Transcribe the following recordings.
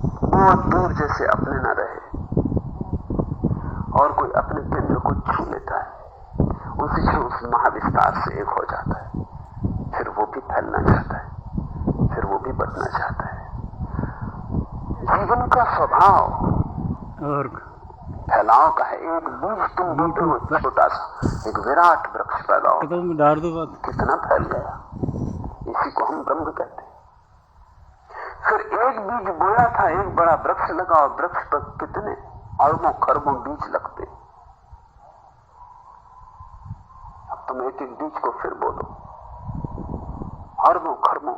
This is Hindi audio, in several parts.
बहुत दूर जैसे अपने न रहे और कोई अपने केंद्र को छू लेता है, उसी से उस महाविस्तार से एक हो जाता है। फिर वो भी फैलना चाहता है, फिर वो भी बढ़ना चाहता है। जीवन का स्वभाव और फैलाव का है। एक बीज तुम बोते हो छोटा सा, एक विराट वृक्ष पैदा हो, कितना फैल गया। इसी को हम ब्रह्म कहते हैं। फिर एक बीज बोया था, एक बड़ा वृक्ष लगा और वृक्ष पर कितने अरबों खरबों बीज लगते। अब तुम एक एक बीज को फिर बोलो, अरबों खरबों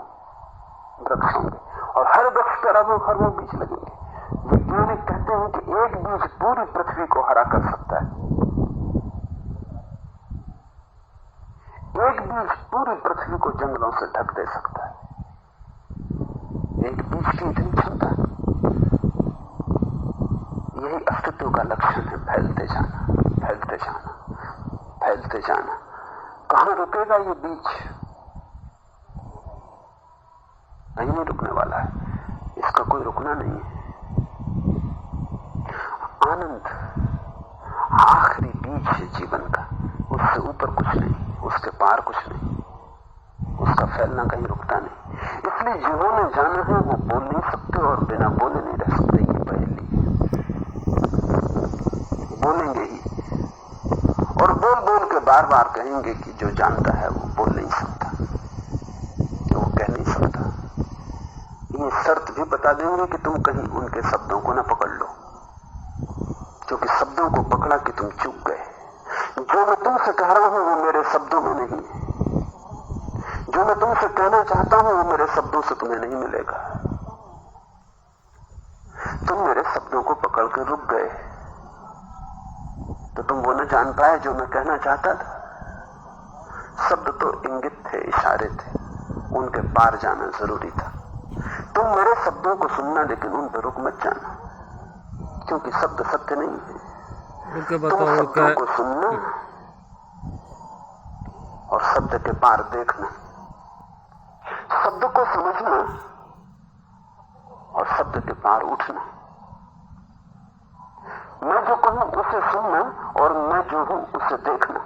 वृक्ष होंगे और हर वृक्ष पर अरबों खरबों बीज लगेंगे। वैज्ञानिक कहते हैं कि एक बीज पूरी पृथ्वी को हरा कर सकता है। एक बीज पूरी पृथ्वी को जंगलों से ढक दे सकता है। एक बीज की इतनी क्षमता है। यही अस्तित्व का लक्षण है, फैलते जाना, फैलते जाना, फैलते जाना। कहां रुकेगा ये बीज? कहीं नहीं रुकने वाला है, इसका कोई रुकना नहीं है। आनंद आखिरी बीज है जीवन का, उससे ऊपर कुछ नहीं, उसके पार कुछ नहीं, उसका फैलना कहीं रुकता नहीं। इसलिए जिन्होंने जाना है वो बोल नहीं सकते और बिना बोले नहीं रह सकते। ये पहली बोलेंगे ही और बोल बोल के बार बार कहेंगे कि जो जानता है वो बोल नहीं सकता, वो कह नहीं सकता। ये शर्त भी बता देंगे कि तुम कहीं उनके शब्दों को न पकड़ लो, क्योंकि शब्दों को पकड़ा कि तुम चूक गए। जो मैं तुमसे कह रहा हूं वो मेरे शब्दों में नहीं है, जो मैं तुमसे कहना चाहता हूं वो मेरे शब्दों से तुम्हें नहीं मिलेगा। तुम मेरे शब्दों को पकड़ के रुक गए तो तुम वो न जान पाए जो मैं कहना चाहता था। शब्द तो इंगित थे, इशारे थे, उनके पार जाना जरूरी था। तुम मेरे शब्दों को सुनना, लेकिन उन पर रुक मत जाना, क्योंकि शब्द सत्य नहीं है। तुम शब्दों को सुनना और शब्द के पार देखना, शब्द को समझना और शब्द के पार उठना। मैं जो कहूं उसे सुनना और मैं जो हूं उसे देखना।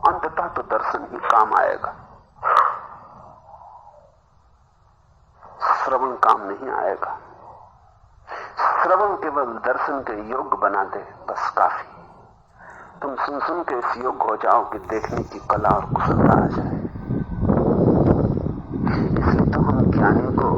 अंततः तो दर्शन ही काम आएगा, श्रवण काम नहीं आएगा। श्रवण केवल दर्शन के योग्य बना दे, बस काफी। तुम सुन सुन के इस योग्य हो जाओ कि देखने की कला और कुशलता आ जाए। इसलिए तो हम ज्ञानी को